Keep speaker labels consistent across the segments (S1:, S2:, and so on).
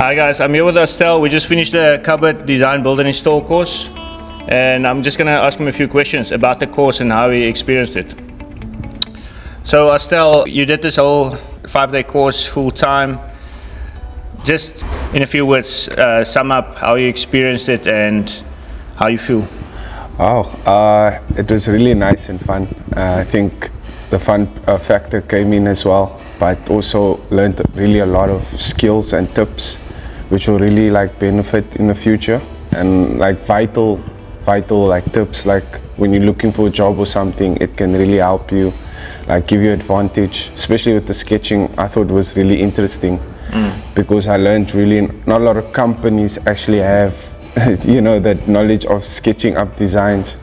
S1: Hi guys, I'm here with Arstell. We just finished the cupboard design, build and install course, and I'm just going to ask him a few questions about the course and how he experienced it. So Arstell, you did this whole 5-day course full time. Just in a few words, sum up how you experienced it and how you feel.
S2: It was really nice and fun. I think the fun factor came in as well, but also learned really a lot of skills and tips which will really benefit in the future, and vital tips, like when you're looking for a job or something, it can really help you, give you advantage, especially with the sketching. I thought it was really interesting because I learned really not a lot of companies actually have that knowledge of sketching up designs.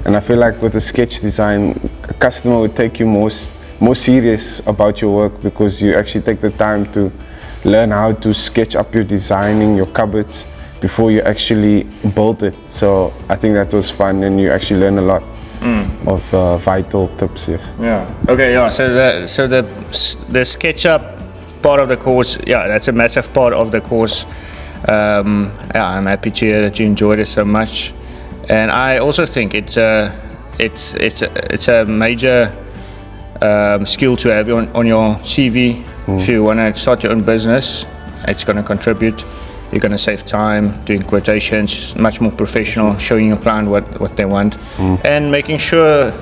S2: And I feel like with the sketch design, a customer would take you more serious about your work because you actually take the time to learn how to sketch up your designing, your cupboards, before you actually build it. So I think that was fun, and you actually learn a lot of vital tips. Yes.
S1: Yeah. Okay. Yeah. So the SketchUp part of the course, that's a massive part of the course. I'm happy to hear that you enjoyed it so much, and I also think it's a major skill to have on your CV. If you want to start your own business, it's going to contribute. You're going to save time doing quotations, much more professional, showing your client what they want, and making sure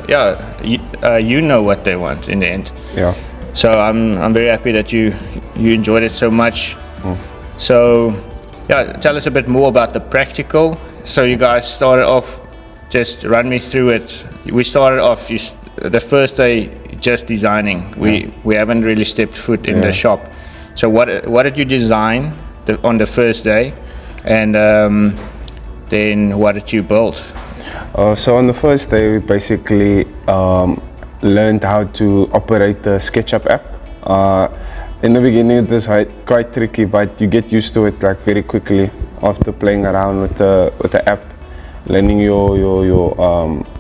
S1: you know what they want in the end.
S2: Yeah.
S1: So I'm very happy that you enjoyed it so much. So tell us a bit more about the practical. So you guys started off, just run me through it. We started off the first day just designing. We haven't really stepped foot in the shop. So what did you design on the first day, and then what did you build?
S2: So on the first day, we basically learned how to operate the SketchUp app. In the beginning, it was quite tricky, but you get used to it very quickly after playing around with the app, learning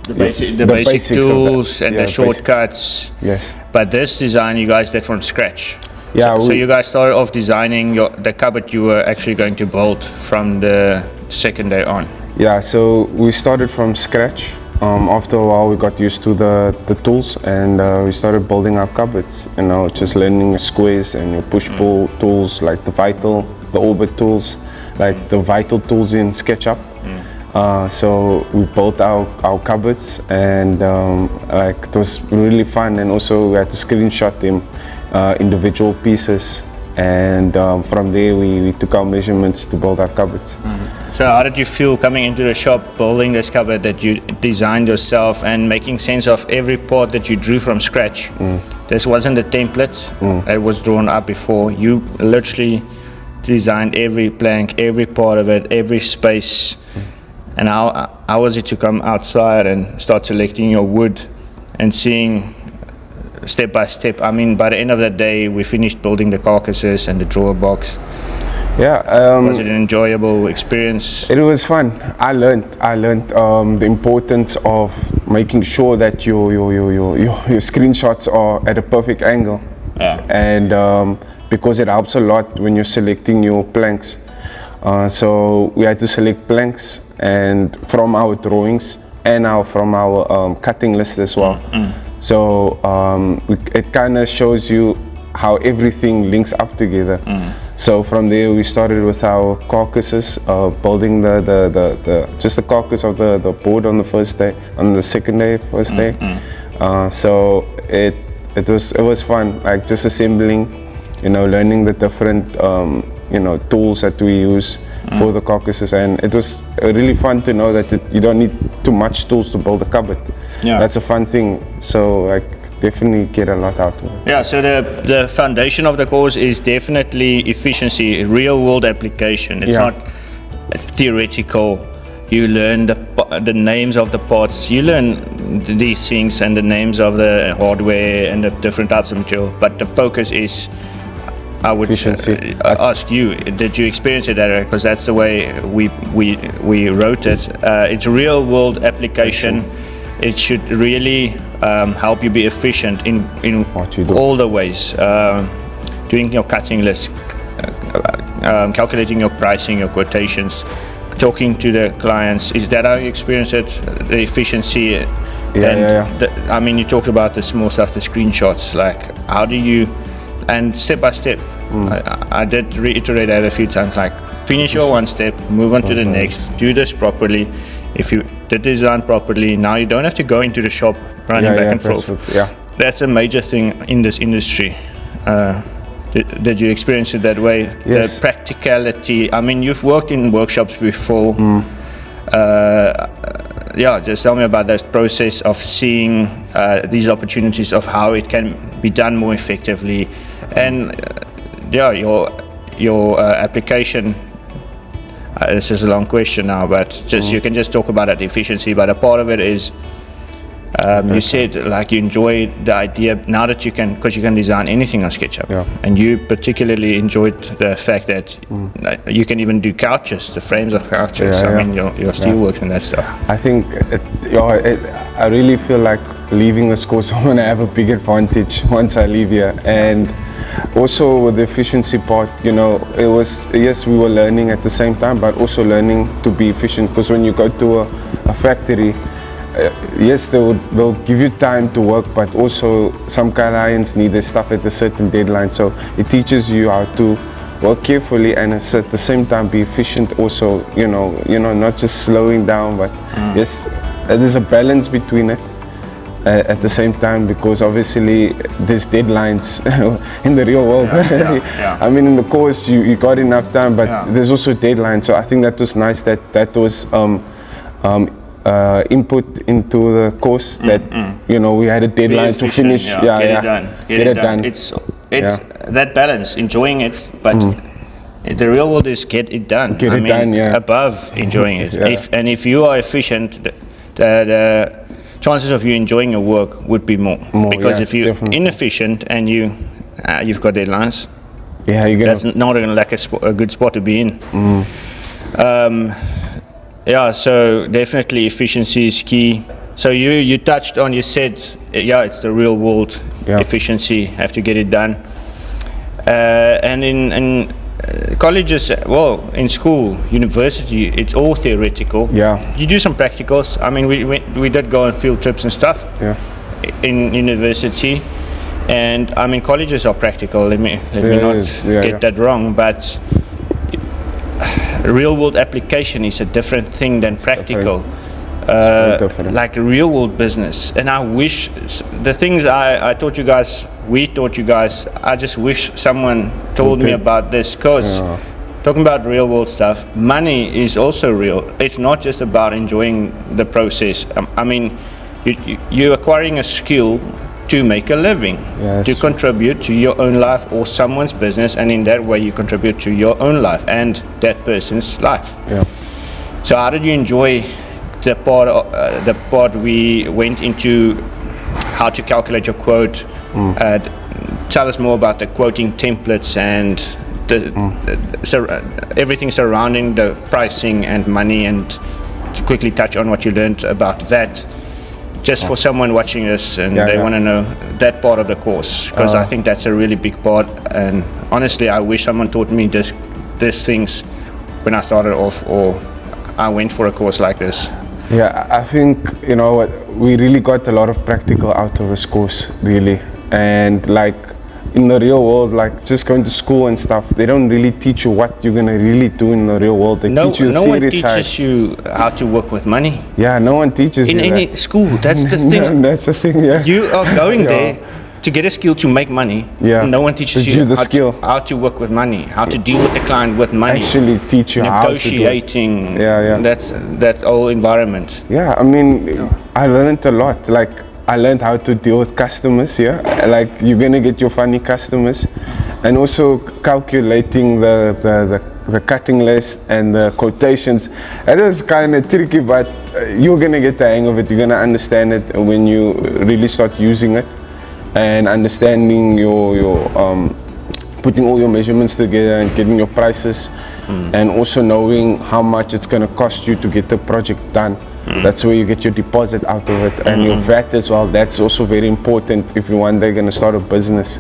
S2: the
S1: basic tools and the shortcuts.
S2: Yes.
S1: But this design you guys did from scratch.
S2: Yeah.
S1: So you guys started off designing the cupboard you were actually going to build from the second day on.
S2: Yeah. So we started from scratch. After a while, we got used to the tools, and we started building our cupboards. Just learning squares and your push-pull tools, like the orbit tools, like the vital tools in SketchUp. So we built our cupboards, and it was really fun. And also we had to screenshot them, individual pieces, and from there we took our measurements to build our cupboards.
S1: So how did you feel coming into the shop, building this cupboard that you designed yourself and making sense of every part that you drew from scratch? This wasn't a template that was drawn up before. You literally designed every plank, every part of it, every space. And how was it to come outside and start selecting your wood and seeing step by step? I mean, by the end of the day, we finished building the carcasses and the drawer box.
S2: Yeah.
S1: Was it an enjoyable experience?
S2: It was fun. I learned the importance of making sure that your screenshots are at a perfect angle.
S1: Yeah.
S2: And because it helps a lot when you're selecting your planks. So we had to select planks and from our drawings and from our cutting list as well. So it kind of shows you how everything links up together. So from there we started with our carcasses, building just the carcass of the board on the first day, on the second day, first day. So it was fun, just assembling, learning the different tools that we use for the carcasses, and it was really fun to know that you don't need too much tools to build a cupboard. Yeah. That's a fun thing. So definitely get a lot out of it.
S1: Yeah, so the foundation of the course is definitely efficiency, real world application. It's not theoretical. You learn the names of the parts, you learn these things and the names of the hardware and the different types of material, but the focus is, I would ask you, did you experience it that way? Because that's the way we wrote it. It's a real world application. It should really help you be efficient in all the ways. Doing your cutting list, calculating your pricing, your quotations, talking to the clients. Is that how you experience it? The efficiency? I mean, you talked about the small stuff, the screenshots. Like, how do you, and step by step. I did reiterate that a few times. Like, finish your one step, move on to the next. Do this properly. If you did design properly, now you don't have to go into the shop running back and forth. That's a major thing in this industry. Did you experience it that way?
S2: Yes.
S1: The practicality. I mean, you've worked in workshops before. Just tell me about that process of seeing these opportunities of how it can be done more effectively, and your application. This is a long question now, but just you can just talk about that efficiency. But a part of it is. You said like you enjoy the idea now that you can, because you can design anything on SketchUp, and you particularly enjoyed the fact that you can even do couches, the frames of couches. I mean, your steelworks and that stuff.
S2: I think I really feel like leaving this course, I'm gonna have a big advantage once I leave here. And also with the efficiency part, it was, yes, we were learning at the same time, but also learning to be efficient, because when you go to a factory, yes, they'll give you time to work, but also some clients need their stuff at a certain deadline. So it teaches you how to work carefully and at the same time be efficient. Also, not just slowing down, but yes, there's a balance between it at the same time, because obviously there's deadlines in the real world. I mean, in the course you got enough time, but there's also deadlines. So I think that was nice that was input into the course that we had a deadline to finish.
S1: Get it done. It's that balance, enjoying it, but the real world is get it done. Above enjoying it. If you are efficient, the chances of you enjoying your work would be more. Because if you're inefficient and you've got deadlines, that's not going to lack a good spot to be in. So definitely efficiency is key. So you touched on, you said, it's the real world efficiency, have to get it done. And in colleges, in school, university, it's all theoretical. You do some practicals. I mean, we did go on field trips and stuff in university. And I mean, colleges are practical. Let me not get that wrong, but real world application is a different thing than practical. Like a real world business. And I wish the things I taught you guys, we taught you guys, I just wish someone told me about this, because talking about real world stuff, money is also real. It's not just about enjoying the process. I mean, you're acquiring a skill to make a living, to contribute to your own life or someone's business, and in that way you contribute to your own life and that person's life. So how did you enjoy the part we went into how to calculate your quote? Tell us more about the quoting templates and everything surrounding the pricing and money, and to quickly touch on what you learned about that. Just for someone watching this and they want to know that part of the course, because I think that's a really big part. And honestly, I wish someone taught me these things when I started off, or I went for a course like this.
S2: I think we really got a lot of practical out of this course, really. And like in the real world, like just going to school and stuff, they don't really teach you what you're gonna really do in the real world. They teach you the theory side. No one teaches you how to work with money. No one teaches you
S1: in any school. That's the thing.
S2: That's the thing.
S1: You are going there to get a skill to make monty. No one teaches you how to work with money, how to deal with the client with money.
S2: Actually teach you
S1: negotiating.
S2: How to do it.
S1: That's whole environment.
S2: I mean, I learned a lot. Like, I learned how to deal with customers. Like, you're gonna get your funny customers, and also calculating the cutting list and the quotations. It is kind of tricky, but you're gonna get the hang of it. You're gonna understand it when you really start using it, and understanding your putting all your measurements together and getting your prices, and also knowing how much it's gonna cost you to get the project done. That's where you get your deposit out of it, and your VAT as well. That's also very important if you one day going to start a business,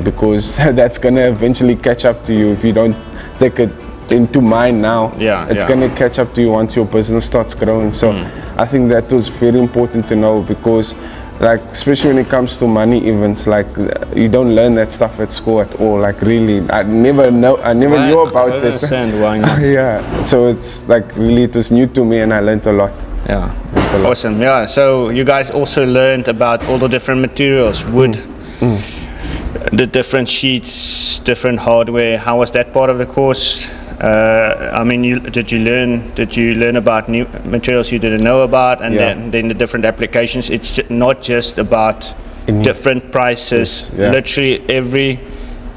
S2: because that's going to eventually catch up to you if you don't take it into mine now. It's
S1: yeah.
S2: going to catch up to you once your business starts growing. So I think that was very important to know, because like, especially when it comes to money events, like you don't learn that stuff at school at all. Like really, I never knew about
S1: I
S2: it.
S1: understand why not.
S2: Yeah, so it's like really, it was new to me, and I learned a lot.
S1: Yeah, awesome. Yeah, so you guys also learned about all the different materials, wood, the different sheets, different hardware. How was that part of the course? I mean, did you learn about new materials you didn't know about, and then the different applications? It's not just about different prices. Literally every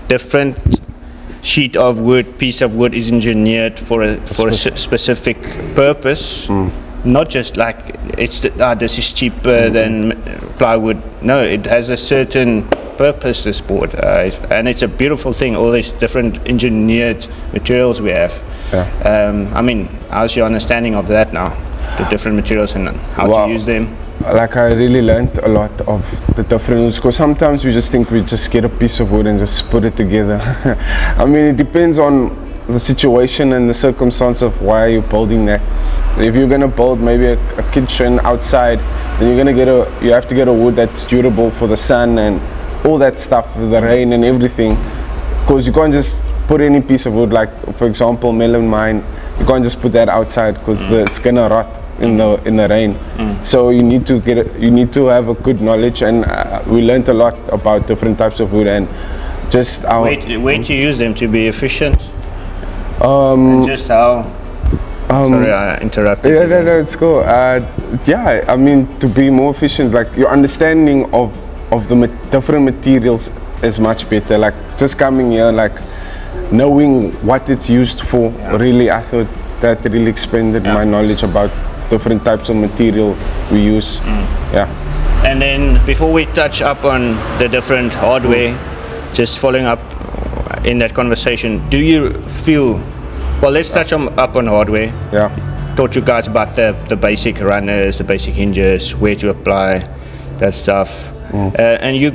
S1: different sheet of wood, piece of wood is engineered for a specific purpose. Not just like this is cheaper than plywood. No, it has a certain purpose, this board, and it's a beautiful thing, all these different engineered materials we have. I mean, how's your understanding of that now, the different materials and how to use them?
S2: Like, I really learned a lot of the different rules, because sometimes we just think we just get a piece of wood and just put it together. I mean, it depends on the situation and the circumstance of why you're building that. If you're gonna build maybe a kitchen outside, then you have to get a wood that's durable for the sun and all that stuff, the rain and everything, because you can't just put any piece of wood, like for example melon mine, you can't just put that outside because it's gonna rot in the rain. So you need to have a good knowledge, and we learned a lot about different types of wood and just
S1: way to use them to be efficient. And just how sorry, I interrupted you.
S2: No, it's cool. Yeah, I mean, to be more efficient, like your understanding of the different materials is much better. Like just coming here, like knowing what it's used for, really, I thought that really expanded my knowledge about different types of material we use.
S1: And then before we touch up on the different hardware, just following up in that conversation, do you feel, well, let's touch up on hardware. Taught you guys about the basic runners, the basic hinges, where to apply that stuff. And you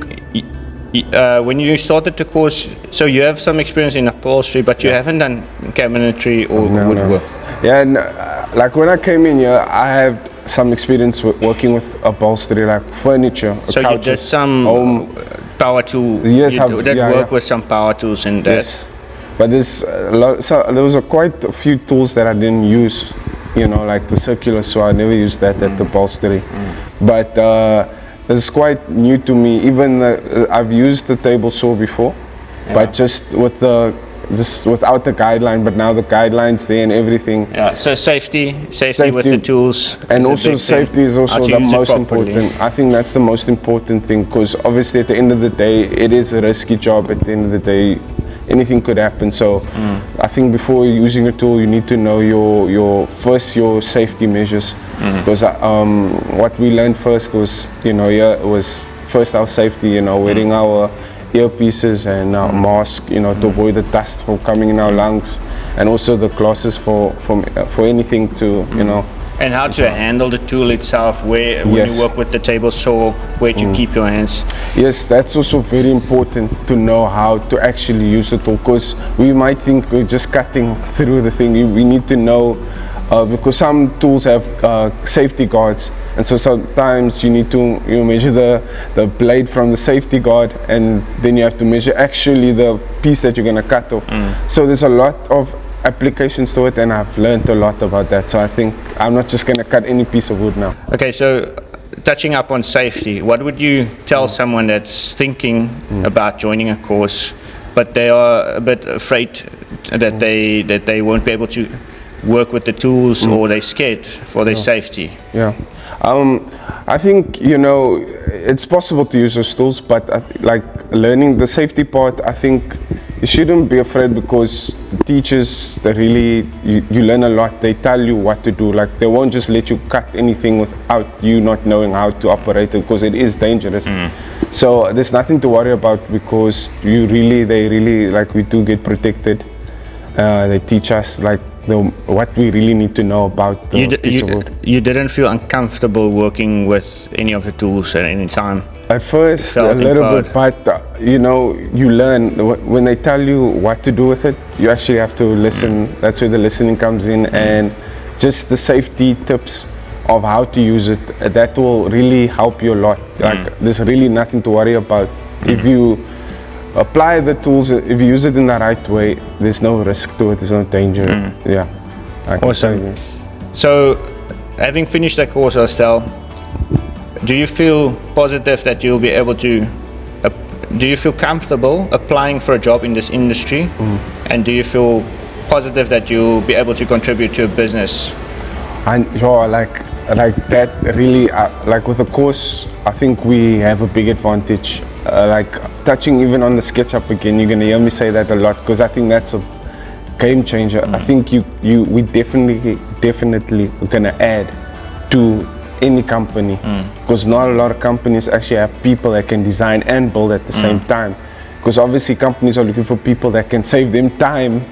S1: when you started the course, so you have some experience in upholstery, but you haven't done cabinetry or woodwork.
S2: And like when I came in here, I had some experience working with upholstery, like furniture,
S1: so
S2: couches,
S1: you did some power tools.
S2: Yes,
S1: you did work with some power tools and that.
S2: Yes. But there was quite a few tools that I didn't use, you know, like the circular saw. I never used that at the upholstery. But it's quite new to me. Even I've used the table saw before, but just without the guideline. But now the guidelines there and everything.
S1: So safety with the tools.
S2: And also safety is also the most important. I think that's the most important thing, because obviously at the end of the day, it is a risky job. At the end of the day, anything could happen. So I think before using a tool, you need to know your safety measures. Because what we learned first was, was first our safety, wearing our earpieces and our mask, to avoid the dust from coming in our lungs, and also the glasses for anything to,
S1: And how to handle the tool itself, when you work with the table saw, where to keep your hands.
S2: Yes, that's also very important, to know how to actually use the tool, because we might think we're just cutting through the thing. We need to know, because some tools have safety guards, and so sometimes you need to measure the blade from the safety guard, and then you have to measure actually the piece that you're going to cut off. So there's a lot of applications to it, and I've learned a lot about that. So I think I'm not just going to cut any piece of wood now.
S1: Okay, so touching up on safety, what would you tell someone that's thinking about joining a course, but they are a bit afraid that they won't be able to work with the tools, or they're scared for their safety?
S2: I think it's possible to use those tools, but like learning the safety part, I think you shouldn't be afraid, because the teachers, they really, you learn a lot. They tell you what to do. Like, they won't just let you cut anything without you not knowing how to operate it, because it is dangerous. So there's nothing to worry about, because they really, like, we do get protected. They teach us like what we really need to know about the piece of wood.
S1: You didn't feel uncomfortable working with any of the tools at any time?
S2: At first, a
S1: felt
S2: little
S1: empowered.
S2: bit, but you know, you learn when they tell you what to do with it. You actually have to listen. That's where the listening comes in, and just the safety tips of how to use it. That will really help you a lot. Like, there's really nothing to worry about if you apply the tools. If you use it in the right way, there's no risk to it. There's no danger. Yeah. I can
S1: Awesome.
S2: tell you.
S1: So, having finished that course, Arstell, do you feel positive that you'll be able to? Do you feel comfortable applying for a job in this industry? And do you feel positive that you'll be able to contribute to a business?
S2: And like that really, like with the course, I think we have a big advantage. Like touching even on the Sketchup again, you're gonna hear me say that a lot because I think that's a game changer. I think we definitely gonna add to any company, because not a lot of companies actually have people that can design and build at the same time, because obviously companies are looking for people that can save them time,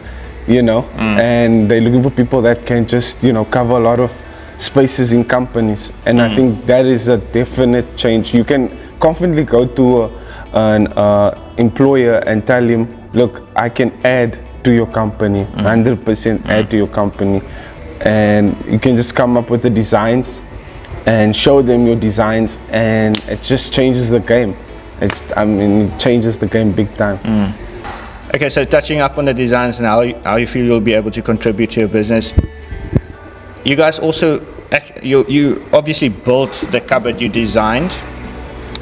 S2: you know, and they're looking for people that can just, you know, cover a lot of spaces in companies, and I think that is a definite change. You can confidently go to an employer and tell him, look, I can add to your company, 100% add to your company, and you can just come up with the designs and show them your designs, and it just changes the game. It changes the game big time.
S1: Okay, so touching up on the designs and how you feel you'll be able to contribute to your business. You guys also, you obviously built the cupboard you designed,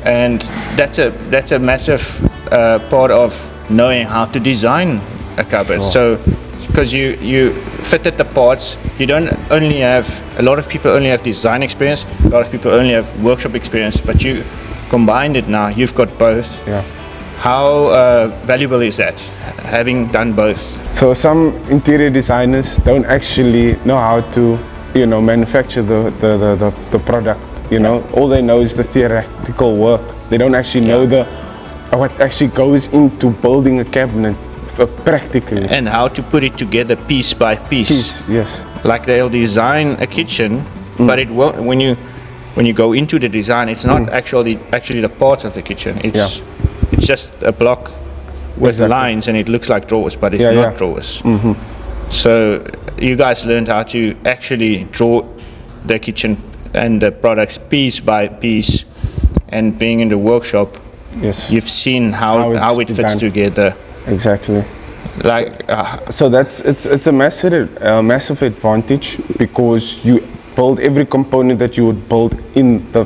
S1: and that's a massive part of knowing how to design a cupboard. So, because you fitted the parts, you don't only have, a lot of people only have design experience, a lot of people only have workshop experience, but you combined it now, you've got both.
S2: Yeah.
S1: How valuable is that, having done both?
S2: So some interior designers don't actually know how to, you know, manufacture the product. You know, all they know is the theoretical work. They don't actually know what actually goes into building a cabinet practically.
S1: And how to put it together piece by piece.
S2: Yes.
S1: Like they'll design a kitchen, but it won't, when you go into the design, it's not actually the parts of the kitchen. It's just a block with lines, and it looks like drawers, but it's not drawers. So you guys learned how to actually draw the kitchen and the products piece by piece, and being in the workshop, you've seen how it fits together.
S2: Exactly.
S1: Like
S2: so it's a massive advantage, because you build every component that you would build in the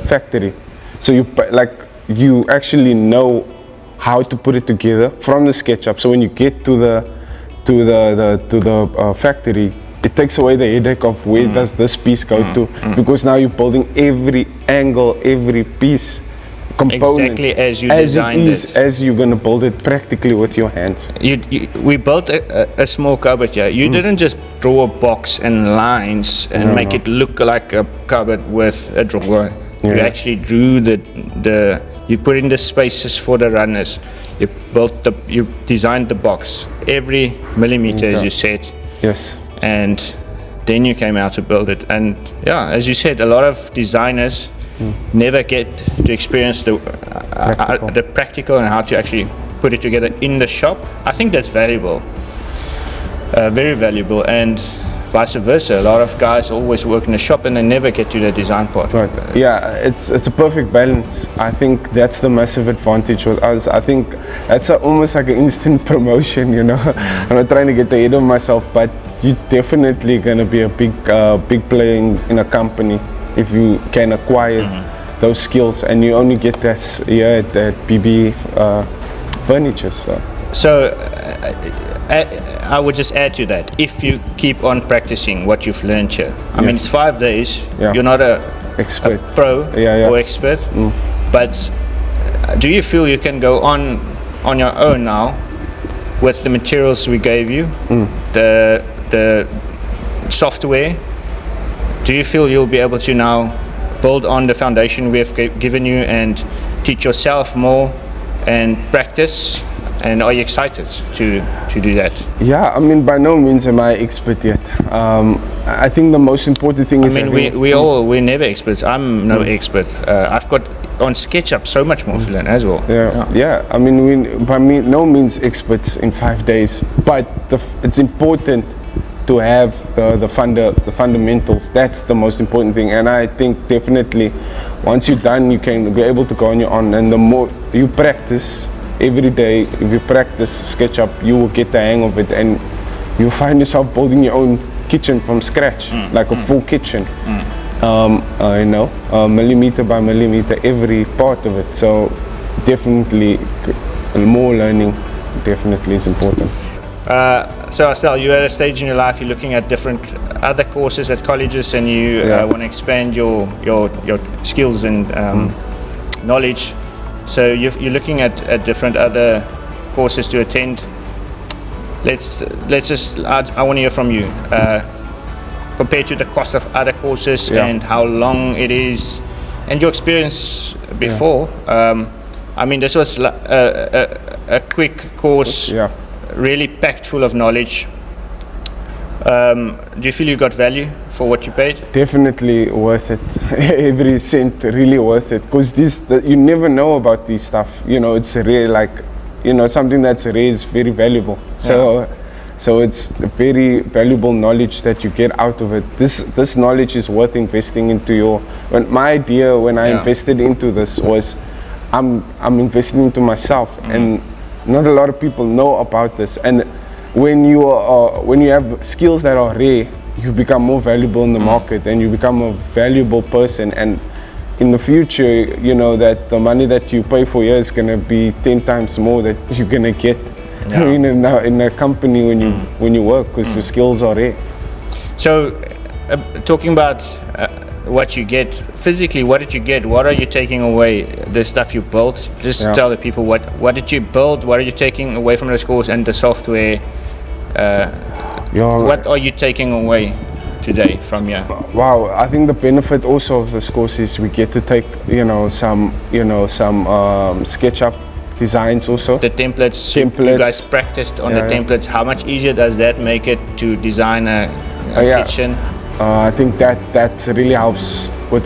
S2: factory. So you actually know how to put it together from the SketchUp. So when you get to the factory, it takes away the headache of where does this piece go to, because now you're building every angle, every piece, component
S1: exactly as you designed it,
S2: as you're gonna build it practically with your hands.
S1: We built a small cupboard here. You didn't just draw a box and lines and make it look like a cupboard with a drawer. You actually drew you put in the spaces for the runners. You designed the box, every millimeter, as you said.
S2: Yes.
S1: And then you came out to build it. And yeah, as you said, a lot of designers never get to experience the practical and how to actually put it together in the shop. I think that's valuable, very valuable, and vice versa. A lot of guys always work in the shop and they never get to the design part.
S2: Right. Yeah, it's a perfect balance. I think that's the massive advantage with us. I think that's almost like an instant promotion, you know. I'm not trying to get ahead of myself, but you're definitely gonna be a big player in a company if you can acquire those skills, and you only get that here at PB Furniture.
S1: So I would just add to that, if you keep on practicing what you've learned here. I mean, it's 5 days. You're not a pro or expert, but do you feel you can go on your own now with the materials we gave you, the software? Do you feel you'll be able to now build on the foundation we have given you and teach yourself more and practice? And are you excited to do that?
S2: Yeah, I mean, by no means am I expert yet. I think the most important thing is...
S1: I mean, we're never experts. I'm no expert. I've got on Sketchup so much more to learn as well.
S2: Yeah. I mean, by no means experts in 5 days, but it's important to have the fundamentals. That's the most important thing, and I think definitely once you're done, you can be able to go on your own. And the more you practice every day, if you practice SketchUp, you will get the hang of it, and you find yourself building your own kitchen from scratch, like a full kitchen. You know, millimeter by millimeter, every part of it. So definitely more learning definitely is important.
S1: So Arstell, you're at a stage in your life, you're looking at different other courses at colleges, and you want to expand your skills and knowledge. So you're looking at different other courses to attend. Let's just, I want to hear from you. Compared to the cost of other courses and how long it is, and your experience before. I mean, this was a quick course, really packed full of knowledge. Do you feel you got value for what you paid?
S2: Definitely worth it. Every cent really worth it, because you never know about this stuff. You know, it's really like, you know, something that's rare is very valuable. So it's very valuable knowledge that you get out of it. This knowledge is worth investing into my idea when I invested into this was, I'm investing into myself, and not a lot of people know about this. And when you have skills that are rare, you become more valuable in the market, and you become a valuable person. And in the future, you know that the money that you pay for here is gonna be 10 times more that you're gonna get in a company when you work, because your skills are rare.
S1: So, talking about what you get physically, what did you get? What are you taking away? The stuff you built. Just tell the people what did you build? What are you taking away from this course, and the software? What are you taking away today from here?
S2: Wow, I think the benefit also of this course is we get to take some SketchUp designs also.
S1: The templates. You guys practiced on the templates. How much easier does that make it to design a kitchen?
S2: I think that really helps with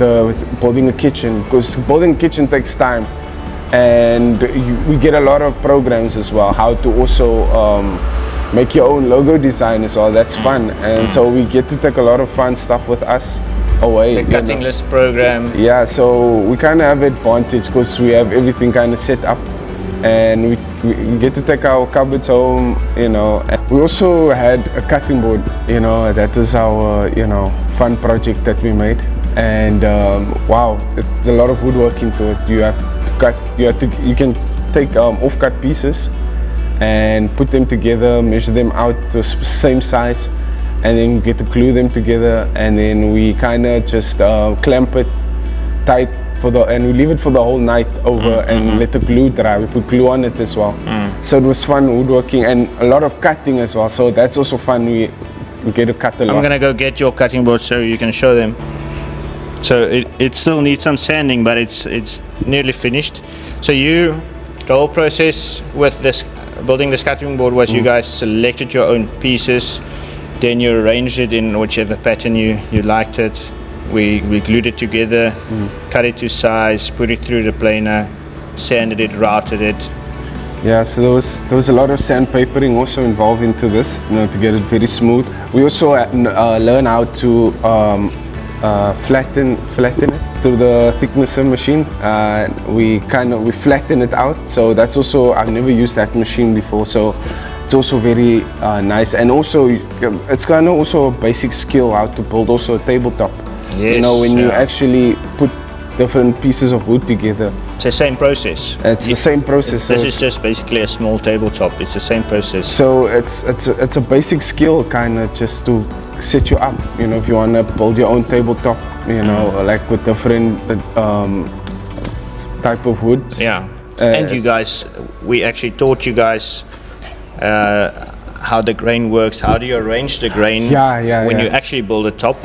S2: building a kitchen, because building a kitchen takes time, and we get a lot of programs as well, how to also make your own logo design as well. That's fun, and so we get to take a lot of fun stuff with us away.
S1: The cutting list program.
S2: Yeah, so we kind of have advantage because we have everything kind of set up, and we get to take our cupboards home, you know. And we also had a cutting board, you know, that is our, fun project that we made. And wow, it's a lot of woodwork into it. You have to cut, you can take off-cut pieces and put them together, measure them out to the same size, and then we get to glue them together, and then we kind of just clamp it tight and we leave it for the whole night over and let the glue dry. We put glue on it as well. So it was fun woodworking and a lot of cutting as well. So that's also fun. We get to cut a lot.
S1: I'm gonna go get your cutting board so you can show them. So it still needs some sanding, but it's nearly finished. So the whole process with this building this cutting board was you guys selected your own pieces, then you arranged it in whichever pattern you liked it. We glued it together, cut it to size, put it through the planer, sanded it, routed it.
S2: Yeah, so there was a lot of sandpapering also involved into this, to get it very smooth. We also learn how to flatten it through the thicknesser machine. We flatten it out. So that's also, I've never used that machine before. So it's also very nice, and also it's kind of also a basic skill how to build also a tabletop.
S1: Yes,
S2: when you actually put different pieces of wood together.
S1: It's the same process.
S2: It's the same process.
S1: This is just basically a small tabletop. It's the same process.
S2: So it's a basic skill, kind of just to set you up. If you want to build your own tabletop, like with different type of woods.
S1: Yeah. And you guys, we actually taught you guys how the grain works. How do you arrange the grain when you actually build a top?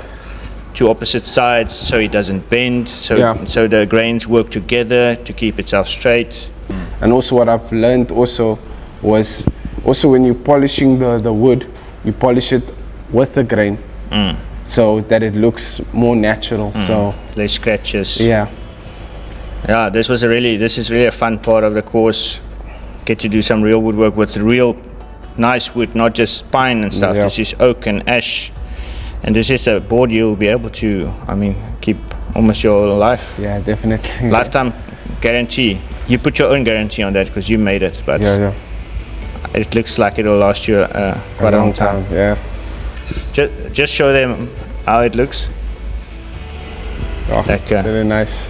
S1: Two opposite sides so it doesn't bend, so the grains work together to keep itself straight.
S2: And also what I've learned also was when you're polishing the wood, you polish it with the grain so that it looks more natural. So
S1: less scratches.
S2: Yeah.
S1: Yeah, this is really a fun part of the course. Get to do some real woodwork with real nice wood, not just pine and stuff.
S2: Yeah.
S1: This is oak and ash, and this is a board you'll be able to, keep almost your life.
S2: Yeah, definitely.
S1: Lifetime guarantee. You put your own guarantee on that because you made it, but
S2: Yeah.
S1: it looks like it'll last you quite a long time.
S2: Yeah.
S1: Just show them how it looks.
S2: Oh,
S1: Like,
S2: it's really nice.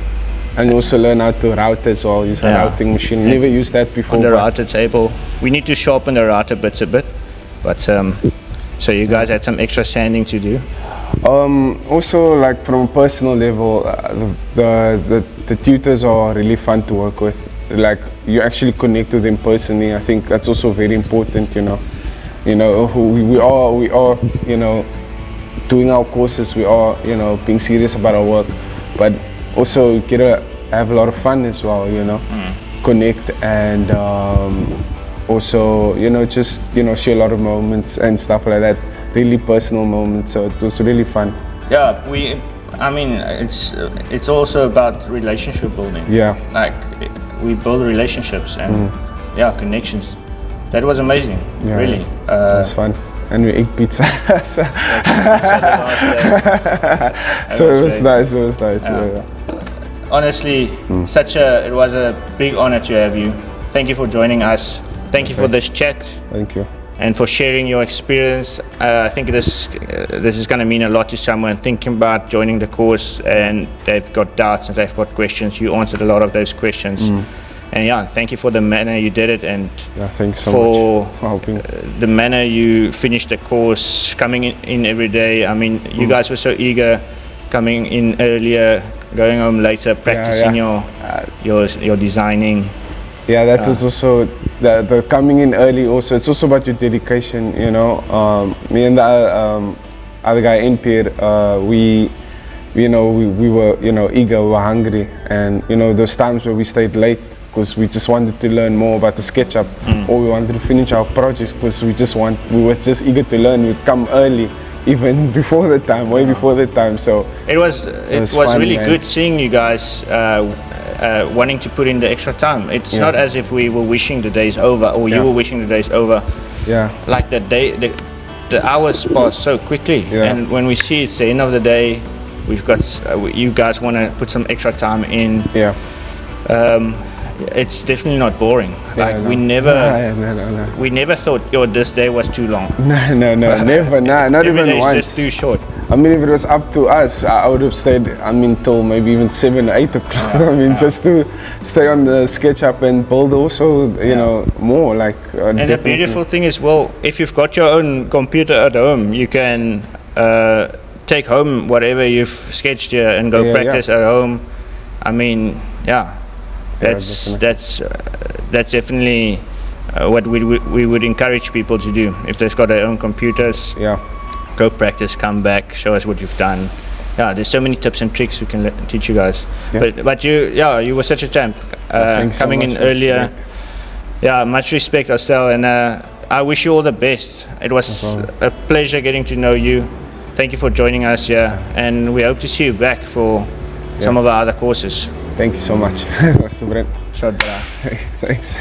S2: And you also learn how to route as well. Use a routing machine. Never used that before.
S1: On the router table, we need to sharpen the router bits a bit, but so you guys had some extra sanding to do.
S2: Also, like from a personal level, the tutors are really fun to work with. Like you actually connect with them personally. I think that's also very important. We are doing our courses. We are being serious about our work, but also get to have a lot of fun as well. Connect and also just share a lot of moments and stuff like that. Really personal moments. So it was really fun.
S1: Yeah, it's also about relationship building.
S2: Yeah.
S1: Like we build relationships and connections. That was amazing.
S2: Yeah,
S1: really.
S2: It was fun. And we ate pizza. So it was nice. Yeah.
S1: Honestly, it was a big honor to have you. Thank you for joining us. Thank you for this chat.
S2: Thank you.
S1: And for sharing your experience. I think this is going to mean a lot to someone thinking about joining the course and they've got doubts and they've got questions. You answered a lot of those questions. And thank you for the manner you did it, and
S2: thanks so
S1: for
S2: much for helping.
S1: The manner you finished the course, coming in every day. You guys were so eager, coming in earlier, going home later, practicing your designing.
S2: Yeah, that was also the coming in early. Also, it's also about your dedication. Me and the other guy in Pierre, we were eager, we were hungry, and those times where we stayed late because we just wanted to learn more about the SketchUp, or we wanted to finish our projects because we were just eager to learn. We'd come early, even before the time, way before the time. So
S1: it was fun, really good seeing you guys wanting to put in the extra time. It's not as if we were wishing the day's over or you were wishing the day's over.
S2: Yeah.
S1: Like the hours pass so quickly, and when we see it's the end of the day, we've got you guys want to put some extra time in.
S2: Yeah.
S1: It's definitely not boring. We never thought this day was too long.
S2: No, never. Not
S1: every
S2: even
S1: day
S2: once.
S1: It's just too short.
S2: If it was up to us, I would have stayed. Till maybe even 7 or 8 o'clock. Just to stay on the SketchUp and build. Also, more like.
S1: And the beautiful thing is, if you've got your own computer at home, you can take home whatever you've sketched here and go practice at home. That's definitely what we would encourage people to do if they've got their own computers. Go practice, come back, show us what you've done. There's so many tips and tricks we can teach you guys. But you were such a champ, coming in earlier. Much respect, Arstell, and I wish you all the best. It was a pleasure getting to know you. Thank you for joining us here, and we hope to see you back for some of our other courses.
S2: Thank you so much.
S1: Shot,
S2: Thanks.